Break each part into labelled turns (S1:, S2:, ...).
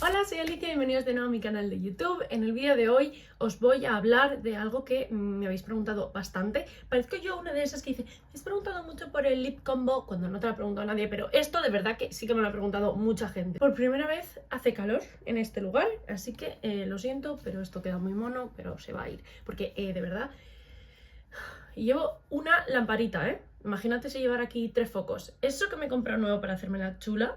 S1: Hola, soy Alicia y bienvenidos de nuevo a mi canal de YouTube. En el vídeo de hoy os voy a hablar de algo que me habéis preguntado bastante. Parezco yo una de esas que dice, me has preguntado mucho por el lip combo, cuando no te lo ha preguntado nadie, pero esto de verdad que sí que me lo ha preguntado mucha gente. Por primera vez hace calor en este lugar, así que lo siento, pero esto queda muy mono, pero se va a ir. Porque de verdad, llevo una lamparita, ¿eh? Imagínate si llevar aquí 3 focos. Eso que me he comprado nuevo para hacerme la chula,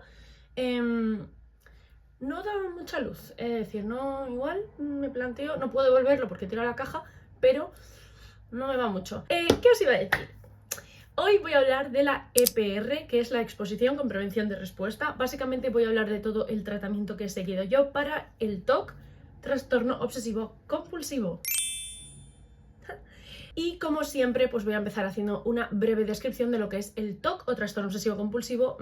S1: no da mucha luz, es decir, no, igual me planteo, no puedo devolverlo porque tira la caja, pero no me va mucho. ¿Qué os iba a decir? Hoy voy a hablar de la EPR, que es la exposición con prevención de respuesta. Básicamente voy a hablar de todo el tratamiento que he seguido yo para el TOC, trastorno obsesivo compulsivo. Y como siempre, pues voy a empezar haciendo una breve descripción de lo que es el TOC o trastorno obsesivo compulsivo,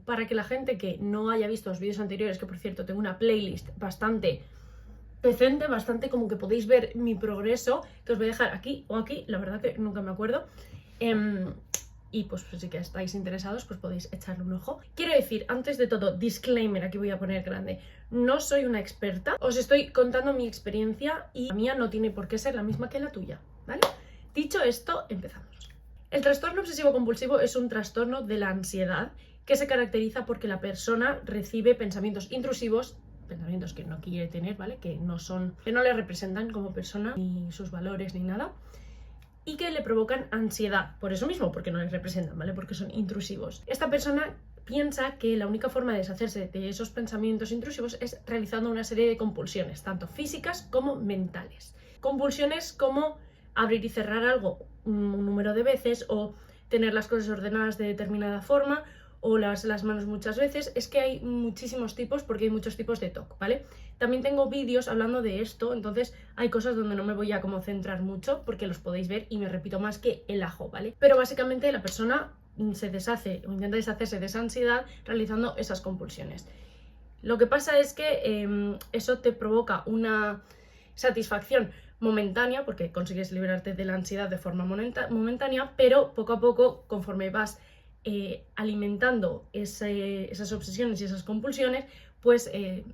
S1: para que la gente que no haya visto los vídeos anteriores, que por cierto tengo una playlist bastante decente, bastante como que podéis ver mi progreso, que os voy a dejar aquí o aquí, la verdad que nunca me acuerdo. Y pues si que estáis interesados, pues podéis echarle un ojo. Quiero decir, antes de todo, disclaimer, aquí voy a poner grande, no soy una experta, os estoy contando mi experiencia y la mía no tiene por qué ser la misma que la tuya, ¿vale? Dicho esto, empezamos. El trastorno obsesivo compulsivo es un trastorno de la ansiedad que se caracteriza porque la persona recibe pensamientos intrusivos, pensamientos que no quiere tener, ¿vale? Que no le representan como persona, ni sus valores, ni nada, y que le provocan ansiedad, por eso mismo, porque no les representan, ¿vale? Porque son intrusivos. Esta persona piensa que la única forma de deshacerse de esos pensamientos intrusivos es realizando una serie de compulsiones, tanto físicas como mentales. Compulsiones como abrir y cerrar algo un número de veces, o tener las cosas ordenadas de determinada forma, o lavarse las manos muchas veces. Es que hay muchísimos tipos, porque hay muchos tipos de TOC, ¿vale? También tengo vídeos hablando de esto, entonces hay cosas donde no me voy a como centrar mucho, porque los podéis ver y me repito más que el ajo, ¿vale? Pero básicamente la persona se deshace o intenta deshacerse de esa ansiedad realizando esas compulsiones. Lo que pasa es que eso te provoca una satisfacción momentánea, porque consigues liberarte de la ansiedad de forma momentánea, pero poco a poco, conforme vas alimentando esas obsesiones y esas compulsiones, pues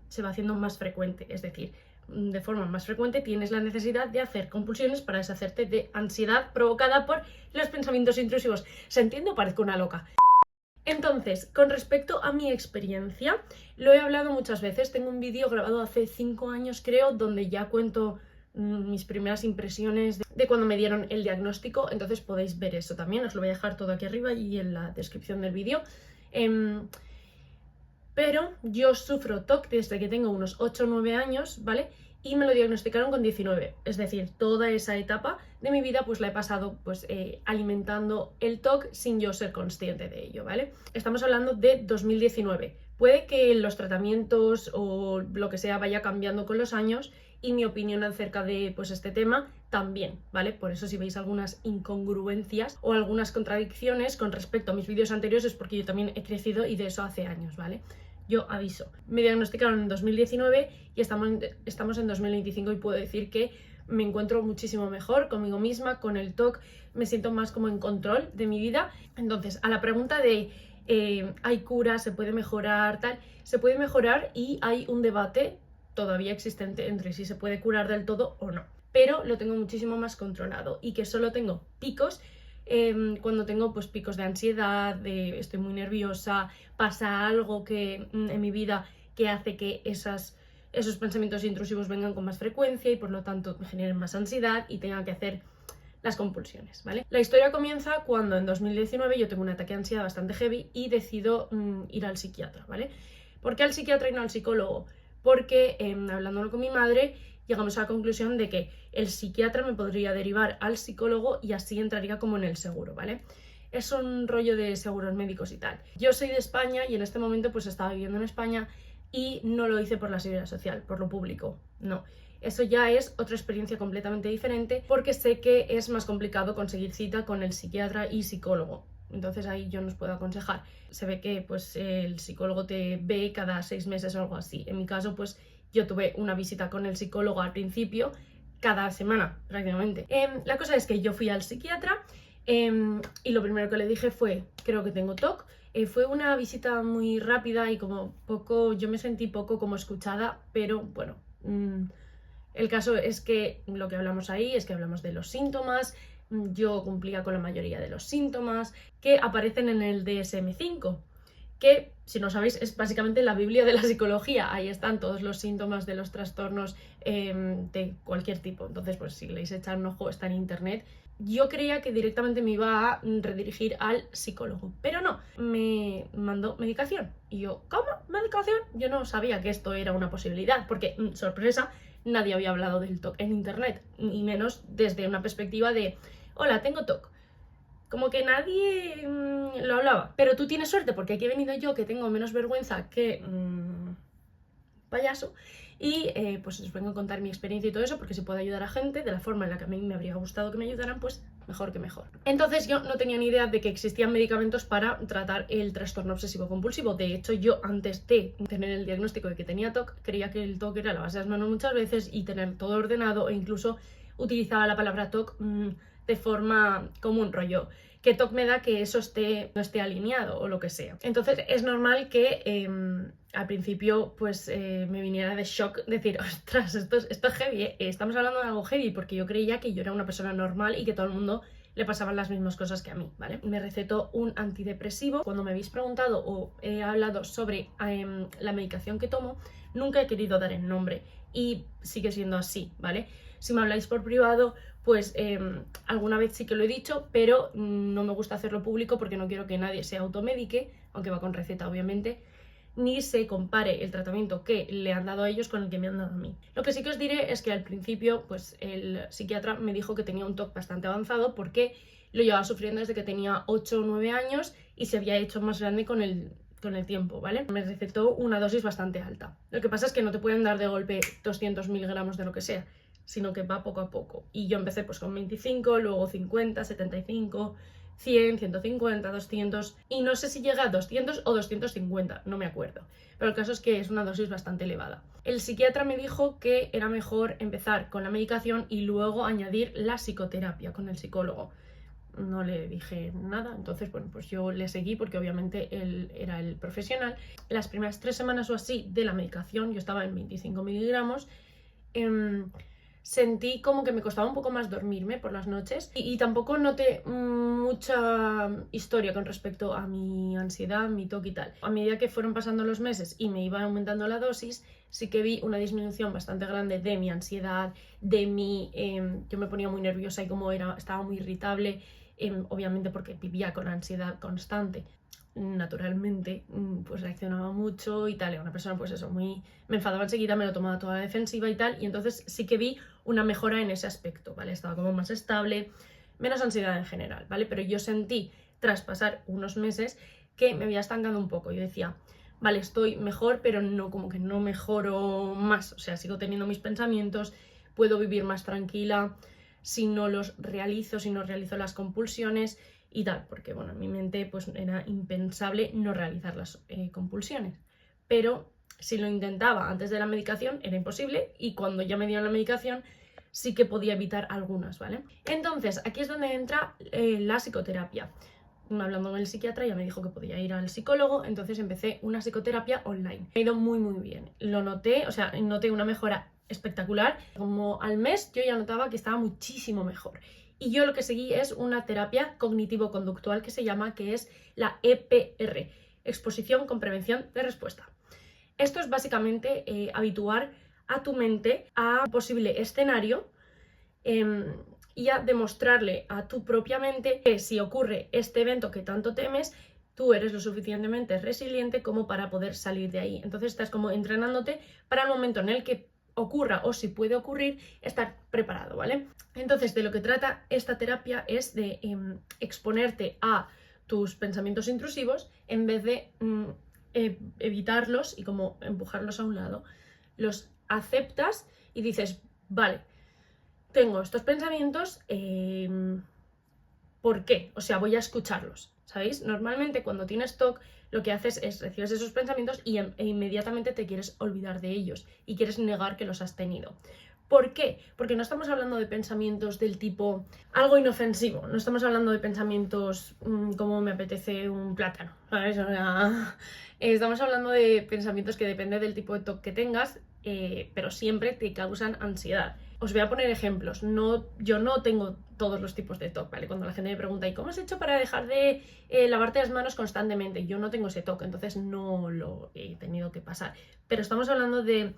S1: se va haciendo más frecuente. Es decir, de forma más frecuente tienes la necesidad de hacer compulsiones para deshacerte de ansiedad provocada por los pensamientos intrusivos. ¿Se entiende o parezco una loca? Entonces, con respecto a mi experiencia, lo he hablado muchas veces. Tengo un vídeo grabado hace 5 años, creo, donde ya cuento mis primeras impresiones de cuando me dieron el diagnóstico, entonces podéis ver eso también. Os lo voy a dejar todo aquí arriba y en la descripción del vídeo. Pero yo sufro TOC desde que tengo unos 8 o 9 años, ¿vale? Y me lo diagnosticaron con 19, es decir, toda esa etapa de mi vida pues la he pasado pues alimentando el TOC sin yo ser consciente de ello, ¿vale? Estamos hablando de 2019. Puede que los tratamientos o lo que sea vaya cambiando con los años, y mi opinión acerca de pues este tema también, ¿vale? Por eso si veis algunas incongruencias o algunas contradicciones con respecto a mis vídeos anteriores es porque yo también he crecido, y de eso hace años, ¿vale? Yo aviso. Me diagnosticaron en 2019 y estamos en 2025, y puedo decir que me encuentro muchísimo mejor conmigo misma, con el TOC, me siento más como en control de mi vida. Entonces, a la pregunta de ¿hay cura? ¿Se puede mejorar? Tal, se puede mejorar, y hay un debate todavía existente entre si se puede curar del todo o no. Pero lo tengo muchísimo más controlado, y que solo tengo picos cuando tengo pues picos de ansiedad, de estoy muy nerviosa, pasa algo que en mi vida que hace que esos pensamientos intrusivos vengan con más frecuencia y por lo tanto me generen más ansiedad y tenga que hacer las compulsiones, ¿vale? La historia comienza cuando en 2019 yo tengo un ataque de ansiedad bastante heavy y decido ir al psiquiatra, ¿vale? ¿Por qué al psiquiatra y no al psicólogo? Porque hablándolo con mi madre llegamos a la conclusión de que el psiquiatra me podría derivar al psicólogo y así entraría como en el seguro, ¿vale? Es un rollo de seguros médicos y tal. Yo soy de España y en este momento pues estaba viviendo en España y no lo hice por la seguridad social, por lo público, no. Eso ya es otra experiencia completamente diferente, porque sé que es más complicado conseguir cita con el psiquiatra y psicólogo. Entonces ahí yo no os puedo aconsejar. Se ve que pues el psicólogo te ve cada 6 meses o algo así. En mi caso pues yo tuve una visita con el psicólogo al principio, cada semana prácticamente. La cosa es que yo fui al psiquiatra, Y lo primero que le dije fue, creo que tengo TOC. Fue una visita muy rápida y como poco, yo me sentí poco como escuchada, pero bueno, el caso es que lo que hablamos ahí es que hablamos de los síntomas. Yo cumplía con la mayoría de los síntomas que aparecen en el DSM-5, que, si no sabéis, es básicamente la Biblia de la psicología. Ahí están todos los síntomas de los trastornos de cualquier tipo. Entonces, pues si queréis echar un ojo, está en internet. Yo creía que directamente me iba a redirigir al psicólogo, pero no, me mandó medicación. Y yo, ¿cómo? ¿Medicación? Yo no sabía que esto era una posibilidad, porque, sorpresa, nadie había hablado del TOC en internet, ni menos desde una perspectiva de, hola, tengo TOC. Como que nadie lo hablaba. Pero tú tienes suerte porque aquí he venido yo, que tengo menos vergüenza que payaso, y pues os vengo a contar mi experiencia y todo eso, porque si puedo ayudar a gente de la forma en la que a mí me habría gustado que me ayudaran, pues mejor que mejor. Entonces yo no tenía ni idea de que existían medicamentos para tratar el trastorno obsesivo compulsivo. De hecho, yo antes de tener el diagnóstico de que tenía TOC, creía que el TOC era lavarse las manos muchas veces y tener todo ordenado, e incluso utilizaba la palabra TOC de forma común, rollo, que TOC me da que eso no esté alineado o lo que sea. Entonces es normal que al principio pues me viniera de shock decir, ostras, esto es heavy, estamos hablando de algo heavy, porque yo creía que yo era una persona normal y que todo el mundo le pasaban las mismas cosas que a mí, ¿vale? Me recetó un antidepresivo. Cuando me habéis preguntado o he hablado sobre la medicación que tomo, nunca he querido dar el nombre y sigue siendo así, ¿vale? Si me habláis por privado, pues alguna vez sí que lo he dicho, pero no me gusta hacerlo público porque no quiero que nadie se automedique, aunque va con receta obviamente, ni se compare el tratamiento que le han dado a ellos con el que me han dado a mí. Lo que sí que os diré es que al principio pues el psiquiatra me dijo que tenía un TOC bastante avanzado porque lo llevaba sufriendo desde que tenía 8 o 9 años y se había hecho más grande con el tiempo, ¿vale? Me recetó una dosis bastante alta. Lo que pasa es que no te pueden dar de golpe 200 miligramos de lo que sea, sino que va poco a poco. Y yo empecé pues con 25, luego 50, 75, 100, 150, 200, y no sé si llega a 200 o 250, no me acuerdo. Pero el caso es que es una dosis bastante elevada. El psiquiatra me dijo que era mejor empezar con la medicación y luego añadir la psicoterapia con el psicólogo. No le dije nada, entonces bueno, pues yo le seguí porque obviamente él era el profesional. Las primeras 3 semanas o así de la medicación, yo estaba en 25 miligramos, sentí como que me costaba un poco más dormirme por las noches y tampoco noté mucha historia con respecto a mi ansiedad, mi TOC y tal. A medida que fueron pasando los meses y me iba aumentando la dosis, sí que vi una disminución bastante grande de mi ansiedad, yo me ponía muy nerviosa y como estaba muy irritable, obviamente porque vivía con ansiedad constante. Naturalmente pues reaccionaba mucho y tal, era una persona pues eso, me enfadaba enseguida, me lo tomaba toda la defensiva y tal, y entonces sí que vi una mejora en ese aspecto, ¿vale? Estaba como más estable, menos ansiedad en general, ¿vale? Pero yo sentí, tras pasar unos meses, que me había estancado un poco. Yo decía, vale, estoy mejor, pero no, como que no mejoro más, o sea, sigo teniendo mis pensamientos, puedo vivir más tranquila si no los realizo, si no realizo las compulsiones y tal, porque bueno, en mi mente pues era impensable no realizar las compulsiones, pero si lo intentaba antes de la medicación era imposible, y cuando ya me dieron la medicación sí que podía evitar algunas, ¿vale? Entonces aquí es donde entra la psicoterapia. Hablando con el psiquiatra ya me dijo que podía ir al psicólogo, entonces empecé una psicoterapia online. Me ha ido muy muy bien, lo noté, o sea, noté una mejora espectacular. Como al mes yo ya notaba que estaba muchísimo mejor. Y yo lo que seguí es una terapia cognitivo-conductual que se llama, que es la EPR, Exposición con Prevención de Respuesta. Esto es básicamente habituar a tu mente a un posible escenario y a demostrarle a tu propia mente que si ocurre este evento que tanto temes, tú eres lo suficientemente resiliente como para poder salir de ahí. Entonces estás como entrenándote para el momento en el que ocurra, o si puede ocurrir, estar preparado, ¿vale? Entonces de lo que trata esta terapia es de exponerte a tus pensamientos intrusivos en vez de evitarlos y como empujarlos a un lado. Los aceptas y dices, vale, tengo estos pensamientos, ¿por qué? O sea, voy a escucharlos, ¿sabéis? Normalmente cuando tienes TOC lo que haces es recibes esos pensamientos e inmediatamente te quieres olvidar de ellos y quieres negar que los has tenido. ¿Por qué? Porque no estamos hablando de pensamientos del tipo algo inofensivo, no estamos hablando de pensamientos como me apetece un plátano, ¿sabes? O sea, estamos hablando de pensamientos que depende del tipo de TOC que tengas, pero siempre te causan ansiedad. Os voy a poner ejemplos. Yo no tengo todos los tipos de TOC, ¿vale? Cuando la gente me pregunta, ¿y cómo has hecho para dejar de lavarte las manos constantemente? Yo no tengo ese TOC, entonces no lo he tenido que pasar. Pero estamos hablando de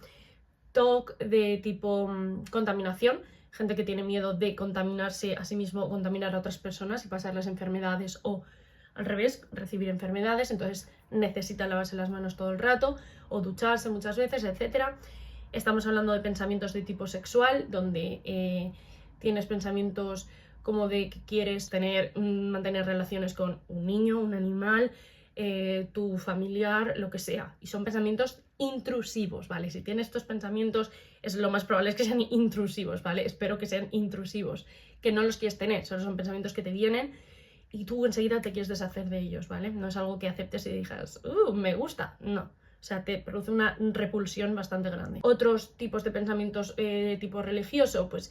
S1: TOC de tipo contaminación, gente que tiene miedo de contaminarse a sí mismo o contaminar a otras personas y pasar las enfermedades, o al revés, recibir enfermedades, entonces necesita lavarse las manos todo el rato o ducharse muchas veces, etc. Estamos hablando de pensamientos de tipo sexual, donde tienes pensamientos como de que quieres mantener relaciones con un niño, un animal, tu familiar, lo que sea. Y son pensamientos intrusivos, ¿vale? Si tienes estos pensamientos, lo más probable es que sean intrusivos, ¿vale? Espero que sean intrusivos, que no los quieres tener, solo son pensamientos que te vienen y tú enseguida te quieres deshacer de ellos, ¿vale? No es algo que aceptes y digas, me gusta, no. O sea, te produce una repulsión bastante grande. Otros tipos de pensamientos tipo religioso, pues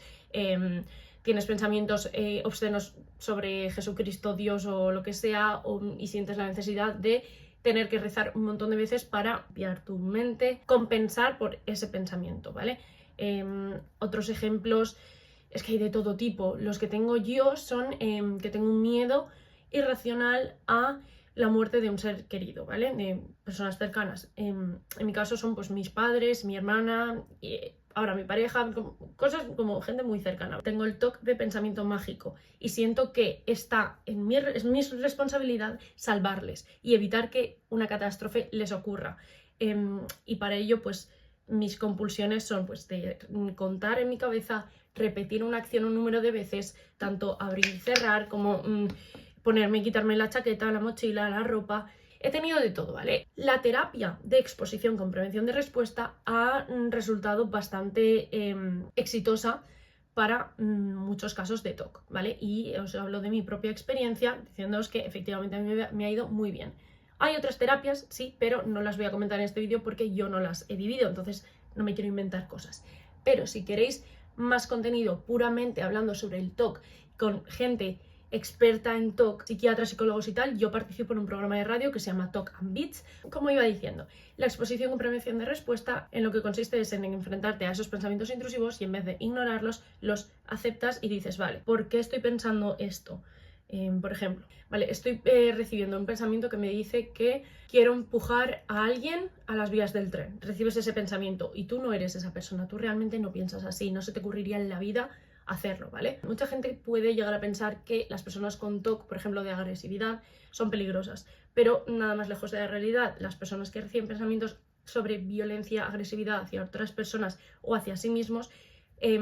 S1: tienes pensamientos obscenos sobre Jesucristo, Dios o lo que sea, y sientes la necesidad de tener que rezar un montón de veces para limpiar tu mente, compensar por ese pensamiento, ¿vale? Otros ejemplos es que hay de todo tipo. Los que tengo yo son que tengo un miedo irracional a la muerte de un ser querido, ¿vale? De personas cercanas. En mi caso son pues mis padres, mi hermana, y ahora mi pareja, cosas como gente muy cercana. Tengo el TOC de pensamiento mágico y siento que es mi responsabilidad salvarles y evitar que una catástrofe les ocurra. Y para ello, pues mis compulsiones son pues de contar en mi cabeza, repetir una acción un número de veces, tanto abrir y cerrar como ponerme y quitarme la chaqueta, la mochila, la ropa. He tenido de todo, ¿vale? La terapia de exposición con prevención de respuesta ha resultado bastante exitosa para muchos casos de TOC, ¿vale? Y os hablo de mi propia experiencia, diciéndoos que efectivamente a mí me ha ido muy bien. Hay otras terapias, sí, pero no las voy a comentar en este vídeo porque yo no las he vivido, entonces no me quiero inventar cosas. Pero si queréis más contenido puramente hablando sobre el TOC con gente experta en TOC, psiquiatras, psicólogos y tal, yo participo en un programa de radio que se llama TOC and Beats. Como iba diciendo, la exposición con prevención de respuesta en lo que consiste es en enfrentarte a esos pensamientos intrusivos y en vez de ignorarlos, los aceptas y dices, vale, ¿por qué estoy pensando esto? Por ejemplo, vale, estoy recibiendo un pensamiento que me dice que quiero empujar a alguien a las vías del tren. Recibes ese pensamiento y tú no eres esa persona, tú realmente no piensas así, no se te ocurriría en la vida hacerlo, ¿vale? Mucha gente puede llegar a pensar que las personas con TOC, por ejemplo, de agresividad, son peligrosas, pero nada más lejos de la realidad. Las personas que reciben pensamientos sobre violencia, agresividad hacia otras personas o hacia sí mismos, es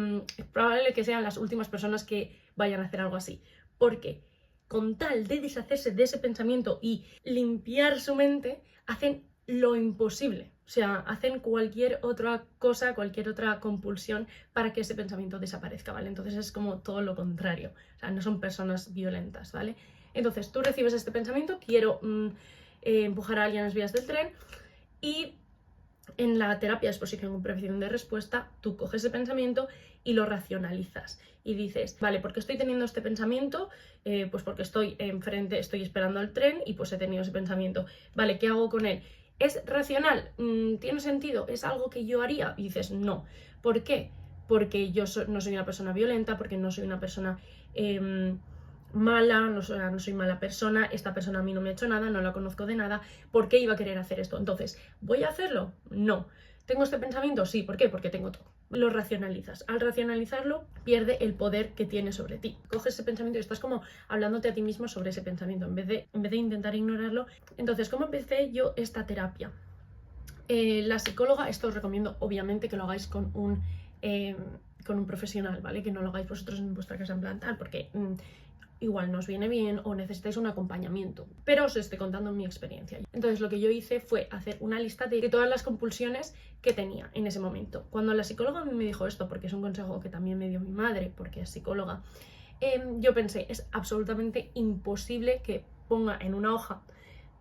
S1: probable que sean las últimas personas que vayan a hacer algo así. ¿Por qué? Con tal de deshacerse de ese pensamiento y limpiar su mente, hacen lo imposible. O sea, hacen cualquier otra cosa, cualquier otra compulsión para que ese pensamiento desaparezca, ¿vale? Entonces es como todo lo contrario. O sea, no son personas violentas, ¿vale? Entonces tú recibes este pensamiento, quiero empujar a alguien a las vías del tren, y en la terapia de exposición con prevención de respuesta, tú coges ese pensamiento y lo racionalizas y dices, vale, ¿por qué estoy teniendo este pensamiento? Pues porque estoy enfrente, estoy esperando al tren y pues he tenido ese pensamiento. Vale, ¿qué hago con él? ¿Es racional? ¿Tiene sentido? ¿Es algo que yo haría? Y dices, no. ¿Por qué? Porque yo no soy una persona violenta, porque no soy una persona mala, no soy mala persona, esta persona a mí no me ha hecho nada, no la conozco de nada, ¿por qué iba a querer hacer esto? Entonces, ¿voy a hacerlo? No. ¿Tengo este pensamiento? Sí. ¿Por qué? Porque tengo todo. Lo racionalizas. Al racionalizarlo, pierde el poder que tiene sobre ti. Coges ese pensamiento y estás como hablándote a ti mismo sobre ese pensamiento, en vez de intentar ignorarlo. Entonces, ¿cómo empecé yo esta terapia? La psicóloga, esto os recomiendo obviamente que lo hagáis con un profesional, ¿vale? Que no lo hagáis vosotros en vuestra casa en plan tal, porque igual no os viene bien o necesitáis un acompañamiento, pero os estoy contando mi experiencia. Entonces lo que yo hice fue hacer una lista de todas las compulsiones que tenía en ese momento. Cuando la psicóloga me dijo esto, porque es un consejo que también me dio mi madre, porque es psicóloga, yo pensé, es absolutamente imposible que ponga en una hoja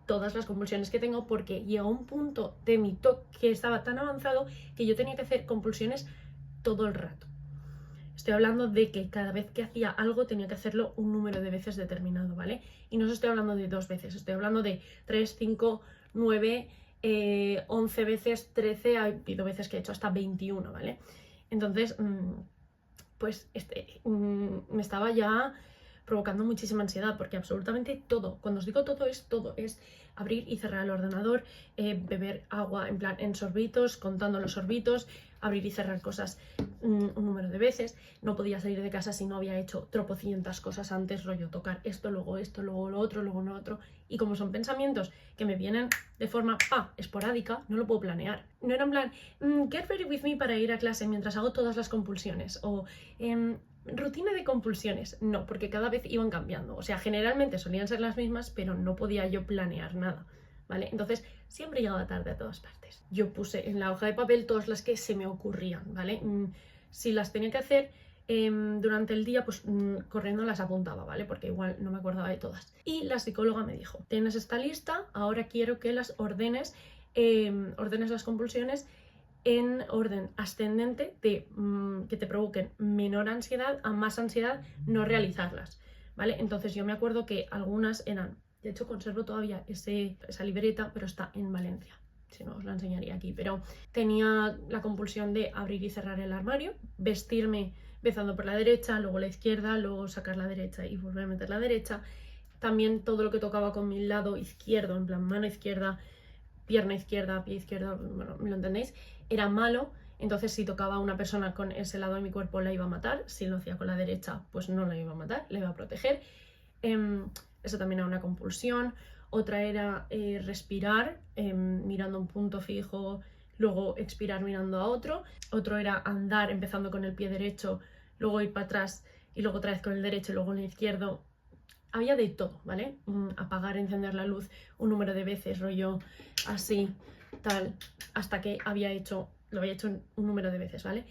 S1: todas las compulsiones que tengo, porque llegó un punto de mi TOC que estaba tan avanzado que yo tenía que hacer compulsiones todo el rato. Estoy hablando de que cada vez que hacía algo tenía que hacerlo un número de veces determinado, ¿vale? Y no os estoy hablando de 2 veces, estoy hablando de 3, 5, 9, 11 veces, 13, ha habido veces que he hecho hasta 21, ¿vale? Entonces, pues me estaba ya provocando muchísima ansiedad, porque absolutamente todo, cuando os digo todo, es abrir y cerrar el ordenador, beber agua en plan en sorbitos, contando los sorbitos, abrir y cerrar cosas un número de veces. No podía salir de casa si no había hecho tropocientas cosas antes, rollo tocar esto, luego lo otro, luego lo otro. Y como son pensamientos que me vienen de forma esporádica, no lo puedo planear. No era en plan, get ready with me para ir a clase mientras hago todas las compulsiones, o rutina de compulsiones. No, porque cada vez iban cambiando. O sea, generalmente solían ser las mismas, pero no podía yo planear nada, ¿vale? Entonces, siempre llegaba tarde a todas partes. Yo puse en la hoja de papel todas las que se me ocurrían, ¿vale? Si las tenía que hacer durante el día, pues corriendo las apuntaba, ¿vale? Porque igual no me acordaba de todas. Y la psicóloga me dijo, tienes esta lista, ahora quiero que las ordenes las compulsiones en orden ascendente de que te provoquen menor ansiedad a más ansiedad no realizarlas, ¿vale? Entonces yo me acuerdo que algunas eran, de hecho conservo todavía esa libreta, pero está en Valencia, si no os la enseñaría aquí, pero tenía la compulsión de abrir y cerrar el armario, vestirme empezando por la derecha, luego la izquierda, luego sacar la derecha y volver a meter la derecha. También todo lo que tocaba con mi lado izquierdo, en plan mano izquierda, pierna izquierda, pie izquierdo, bueno, ¿me lo entendéis? Era malo, entonces si tocaba a una persona con ese lado de mi cuerpo la iba a matar, si lo hacía con la derecha pues no la iba a matar, la iba a proteger. Eso también era una compulsión. Otra era respirar mirando un punto fijo, luego expirar mirando a otro. Otro era andar empezando con el pie derecho, luego ir para atrás y luego otra vez con el derecho y luego con el izquierdo. Había de todo, ¿vale? Apagar, encender la luz un número de veces, rollo así, tal, hasta que lo había hecho un número de veces, ¿vale?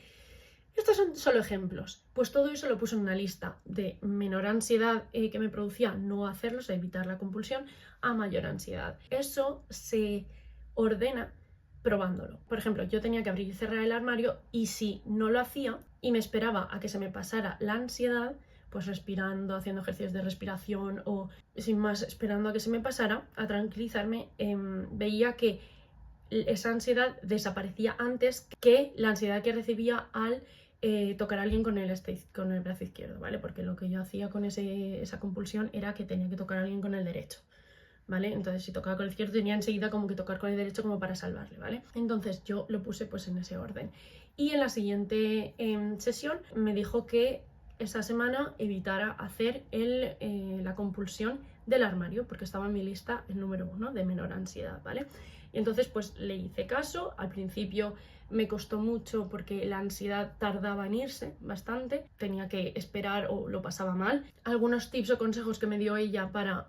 S1: Estos son solo ejemplos. Pues todo eso lo puse en una lista de menor ansiedad que me producía no hacerlo, o sea, evitar la compulsión, a mayor ansiedad. Eso se ordena probándolo. Por ejemplo, yo tenía que abrir y cerrar el armario y si no lo hacía y me esperaba a que se me pasara la ansiedad, pues respirando, haciendo ejercicios de respiración o sin más esperando a que se me pasara, a tranquilizarme, veía que esa ansiedad desaparecía antes que la ansiedad que recibía al tocar a alguien con el brazo izquierdo, ¿vale? Porque lo que yo hacía con esa compulsión era que tenía que tocar a alguien con el derecho, ¿vale? Entonces si tocaba con el izquierdo tenía enseguida como que tocar con el derecho como para salvarle, ¿vale? Entonces yo lo puse pues en ese orden. Y en la siguiente sesión me dijo que esa semana evitara hacer la compulsión del armario, porque estaba en mi lista el número 1 de menor ansiedad, ¿vale? Y entonces pues le hice caso. Al principio me costó mucho porque la ansiedad tardaba en irse bastante, tenía que esperar o lo pasaba mal. Algunos tips o consejos que me dio ella para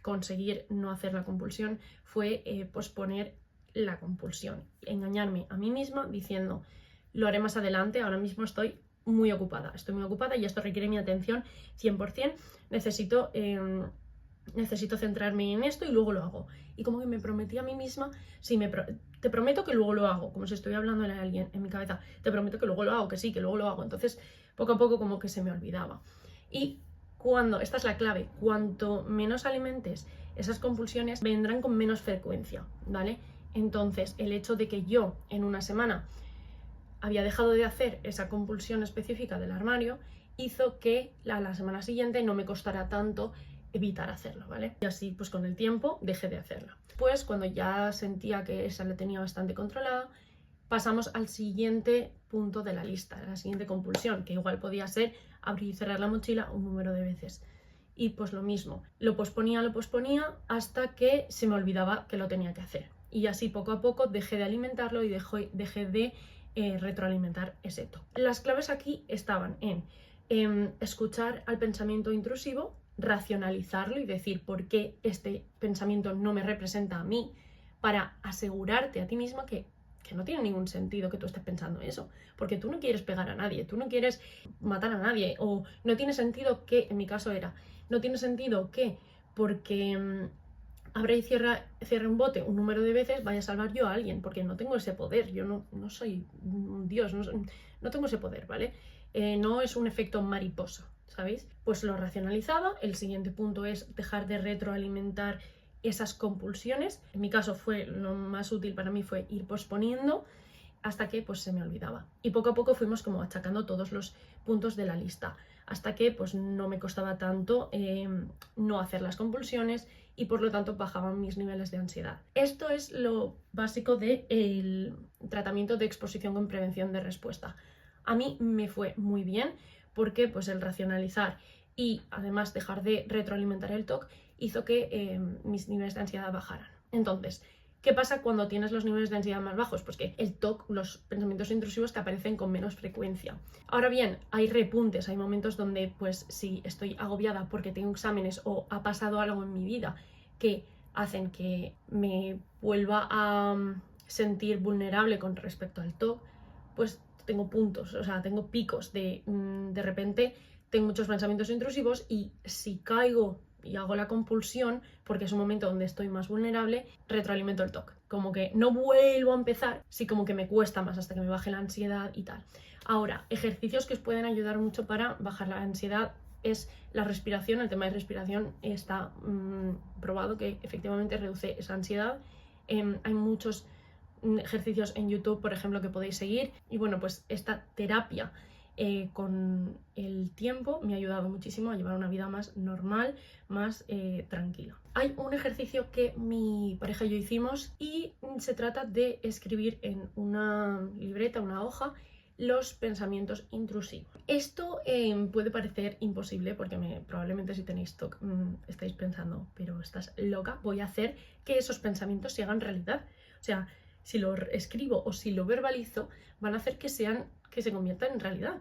S1: conseguir no hacer la compulsión fue posponer la compulsión, engañarme a mí misma diciendo lo haré más adelante, ahora mismo estoy muy ocupada y esto requiere mi atención 100%, necesito centrarme en esto y luego lo hago. Y como que me prometí a mí misma, te prometo que luego lo hago, como si estoy hablando a alguien en mi cabeza, te prometo que luego lo hago, que sí, que luego lo hago. Entonces poco a poco como que se me olvidaba. Y esta es la clave, cuanto menos alimentes esas compulsiones vendrán con menos frecuencia, ¿vale? Entonces el hecho de que yo en una semana había dejado de hacer esa compulsión específica del armario hizo que la semana siguiente no me costara tanto evitar hacerlo, ¿vale? Y así pues con el tiempo dejé de hacerlo. Pues cuando ya sentía que esa la tenía bastante controlada, pasamos al siguiente punto de la lista, a la siguiente compulsión, que igual podía ser abrir y cerrar la mochila un número de veces. Y pues lo mismo, lo posponía hasta que se me olvidaba que lo tenía que hacer. Y así poco a poco dejé de alimentarlo y dejé de retroalimentar ese TOC. Las claves aquí estaban en escuchar al pensamiento intrusivo, racionalizarlo y decir por qué este pensamiento no me representa a mí, para asegurarte a ti misma que no tiene ningún sentido que tú estés pensando eso, porque tú no quieres pegar a nadie, tú no quieres matar a nadie, o no tiene sentido que, en mi caso era, no tiene sentido que porque abra y cierre un bote un número de veces, vaya a salvar yo a alguien, porque no tengo ese poder, yo no soy un dios, no tengo ese poder, ¿vale? No es un efecto mariposa, ¿sabéis? Pues lo racionalizaba. El siguiente punto es dejar de retroalimentar esas compulsiones. En mi caso fue lo más útil para mí, fue ir posponiendo hasta que pues se me olvidaba. Y poco a poco fuimos como achacando todos los puntos de la lista, hasta que pues no me costaba tanto no hacer las compulsiones y por lo tanto bajaban mis niveles de ansiedad. Esto es lo básico del tratamiento de exposición con prevención de respuesta. A mí me fue muy bien porque pues el racionalizar y además dejar de retroalimentar el TOC hizo que mis niveles de ansiedad bajaran. Entonces, ¿qué pasa cuando tienes los niveles de ansiedad más bajos? Pues que el TOC, los pensamientos intrusivos, te aparecen con menos frecuencia. Ahora bien, hay repuntes, hay momentos donde pues si estoy agobiada porque tengo exámenes o ha pasado algo en mi vida que hacen que me vuelva a sentir vulnerable con respecto al TOC, pues tengo puntos, o sea, tengo picos de repente tengo muchos pensamientos intrusivos y si caigo y hago la compulsión, porque es un momento donde estoy más vulnerable, retroalimento el TOC. Como que no vuelvo a empezar, sí como que me cuesta más hasta que me baje la ansiedad y tal. Ahora, ejercicios que os pueden ayudar mucho para bajar la ansiedad es la respiración. El tema de respiración está probado que efectivamente reduce esa ansiedad. Hay muchos ejercicios en YouTube, por ejemplo, que podéis seguir. Y bueno, pues esta terapia con el tiempo me ha ayudado muchísimo a llevar una vida más normal, más tranquila. Hay un ejercicio que mi pareja y yo hicimos y se trata de escribir en una libreta, una hoja, los pensamientos intrusivos. Esto puede parecer imposible porque probablemente si tenéis TOC estáis pensando, pero estás loca, voy a hacer que esos pensamientos se hagan realidad. O sea, si lo escribo o si lo verbalizo, van a hacer que se conviertan en realidad,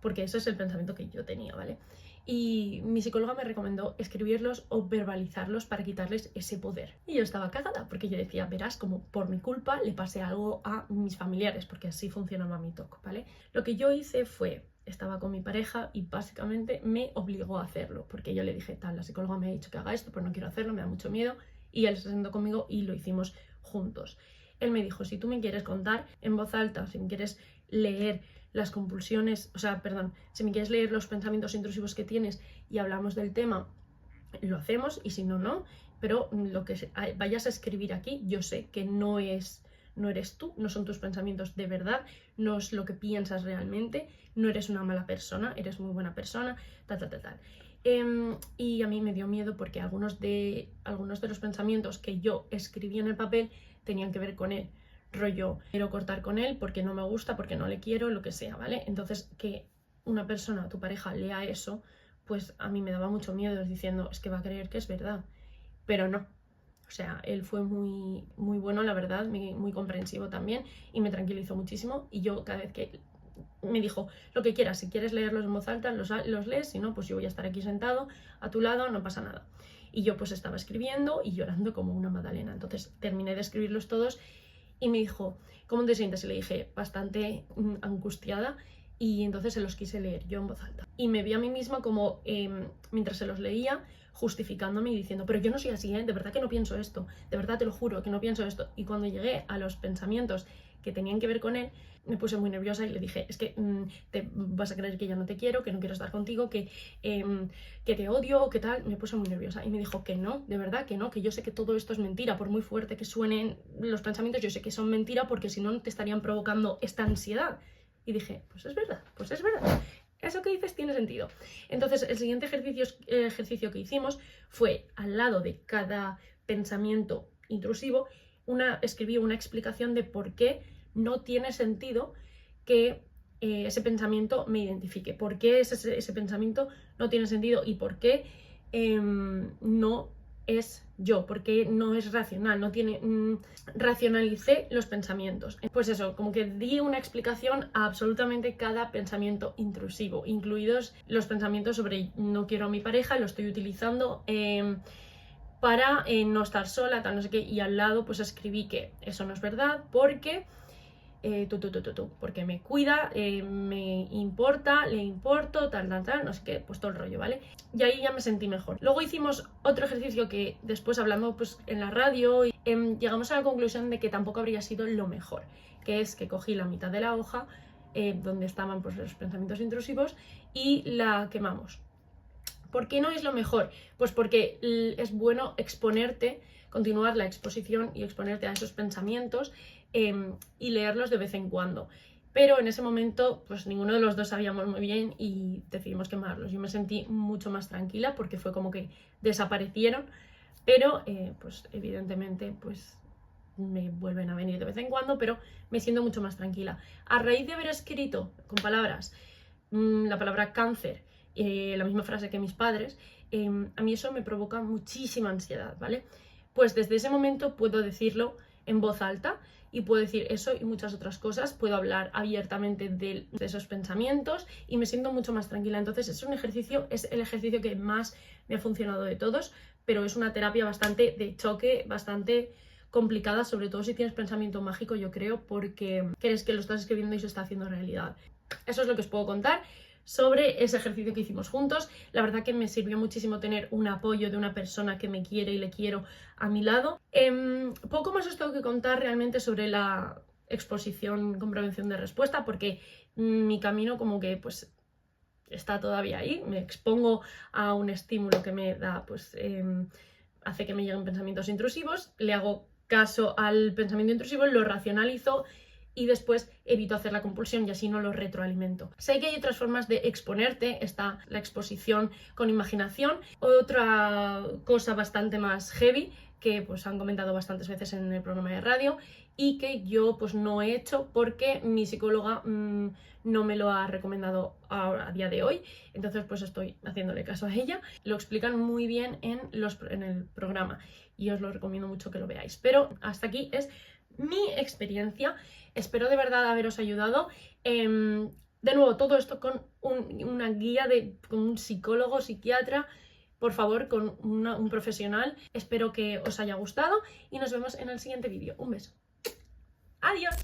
S1: porque ese es el pensamiento que yo tenía, ¿vale? Y mi psicóloga me recomendó escribirlos o verbalizarlos para quitarles ese poder. Y yo estaba cagada, porque yo decía, verás, como por mi culpa le pasé algo a mis familiares, porque así funcionaba mi TOC, ¿vale? Lo que yo hice fue, estaba con mi pareja y básicamente me obligó a hacerlo, porque yo le dije, tal, la psicóloga me ha dicho que haga esto, pero no quiero hacerlo, me da mucho miedo, y él se sentó conmigo y lo hicimos juntos. Él me dijo, si tú me quieres contar en voz alta, si me quieres leer las compulsiones, o sea, perdón, si me quieres leer los pensamientos intrusivos que tienes y hablamos del tema, lo hacemos, y si no, no, pero lo que vayas a escribir aquí, yo sé que no eres tú, no son tus pensamientos de verdad, no es lo que piensas realmente, no eres una mala persona, eres muy buena persona, tal. Y a mí me dio miedo porque algunos de los pensamientos que yo escribí en el papel tenían que ver con él, rollo, quiero cortar con él porque no me gusta, porque no le quiero, lo que sea, ¿vale? Entonces, que una persona, tu pareja, lea eso, pues a mí me daba mucho miedo, diciendo, es que va a creer que es verdad, pero no. O sea, él fue muy, muy bueno, la verdad, muy comprensivo también, y me tranquilizó muchísimo. Y yo cada vez que me dijo, lo que quieras, si quieres leerlos en voz alta, los lees, si no, pues yo voy a estar aquí sentado a tu lado, no pasa nada. Y yo pues estaba escribiendo y llorando como una magdalena. Entonces terminé de escribirlos todos y me dijo, ¿cómo te sientes? Y le dije, bastante angustiada, y entonces se los quise leer yo en voz alta. Y me vi a mí misma como, mientras se los leía, justificándome y diciendo, pero yo no soy así, de verdad que no pienso esto, de verdad te lo juro que no pienso esto. Y cuando llegué a los pensamientos que tenían que ver con él, me puse muy nerviosa y le dije, es que te vas a creer que ya no te quiero, que no quiero estar contigo, que te odio, que tal. Me puse muy nerviosa y me dijo que no, de verdad que no, que yo sé que todo esto es mentira, por muy fuerte que suenen los pensamientos, yo sé que son mentira, porque si no te estarían provocando esta ansiedad. Y dije, pues es verdad, eso que dices tiene sentido. Entonces el siguiente ejercicio que hicimos fue, al lado de cada pensamiento intrusivo, escribí una explicación de por qué no tiene sentido que ese pensamiento me identifique, por qué ese pensamiento no tiene sentido y por qué no es yo, porque no es racional, no tiene... racionalicé los pensamientos. Pues eso, como que di una explicación a absolutamente cada pensamiento intrusivo, incluidos los pensamientos sobre no quiero a mi pareja, lo estoy utilizando para no estar sola, tal, no sé qué, y al lado pues escribí que eso no es verdad, porque porque me cuida, me importa, le importo, tal, no sé qué, pues todo el rollo, ¿vale? Y ahí ya me sentí mejor. Luego hicimos otro ejercicio que después hablando pues en la radio, llegamos a la conclusión de que tampoco habría sido lo mejor, que es que cogí la mitad de la hoja, donde estaban pues los pensamientos intrusivos, y la quemamos. ¿Por qué no es lo mejor? Pues porque es bueno exponerte, continuar la exposición y exponerte a esos pensamientos y leerlos de vez en cuando. Pero en ese momento, pues ninguno de los dos sabíamos muy bien y decidimos quemarlos. Yo me sentí mucho más tranquila porque fue como que desaparecieron, pero pues evidentemente pues me vuelven a venir de vez en cuando, pero me siento mucho más tranquila. A raíz de haber escrito con palabras la palabra cáncer, la misma frase que mis padres, a mí eso me provoca muchísima ansiedad, ¿vale? Pues desde ese momento puedo decirlo en voz alta y puedo decir eso y muchas otras cosas, puedo hablar abiertamente de esos pensamientos y me siento mucho más tranquila. Entonces es un ejercicio, es el ejercicio que más me ha funcionado de todos, pero es una terapia bastante de choque, bastante complicada, sobre todo si tienes pensamiento mágico, yo creo, porque crees que lo estás escribiendo y se está haciendo realidad. Eso es lo que os puedo contar sobre ese ejercicio que hicimos juntos. La verdad que me sirvió muchísimo tener un apoyo de una persona que me quiere y le quiero a mi lado. Poco más os tengo que contar realmente sobre la exposición con prevención de respuesta, porque mi camino como que pues está todavía ahí. Me expongo a un estímulo que me da, pues hace que me lleguen pensamientos intrusivos, le hago caso al pensamiento intrusivo, lo racionalizo y después evito hacer la compulsión y así no lo retroalimento. Sé que hay otras formas de exponerte, está la exposición con imaginación. Otra cosa bastante más heavy que pues han comentado bastantes veces en el programa de radio y que yo pues no he hecho porque mi psicóloga no me lo ha recomendado a día de hoy, entonces pues estoy haciéndole caso a ella. Lo explican muy bien en el programa y os lo recomiendo mucho que lo veáis, pero hasta aquí es mi experiencia. Espero de verdad haberos ayudado. De nuevo, todo esto con una guía con un psicólogo, psiquiatra, por favor, con un profesional. Espero que os haya gustado y nos vemos en el siguiente vídeo. Un beso. ¡Adiós!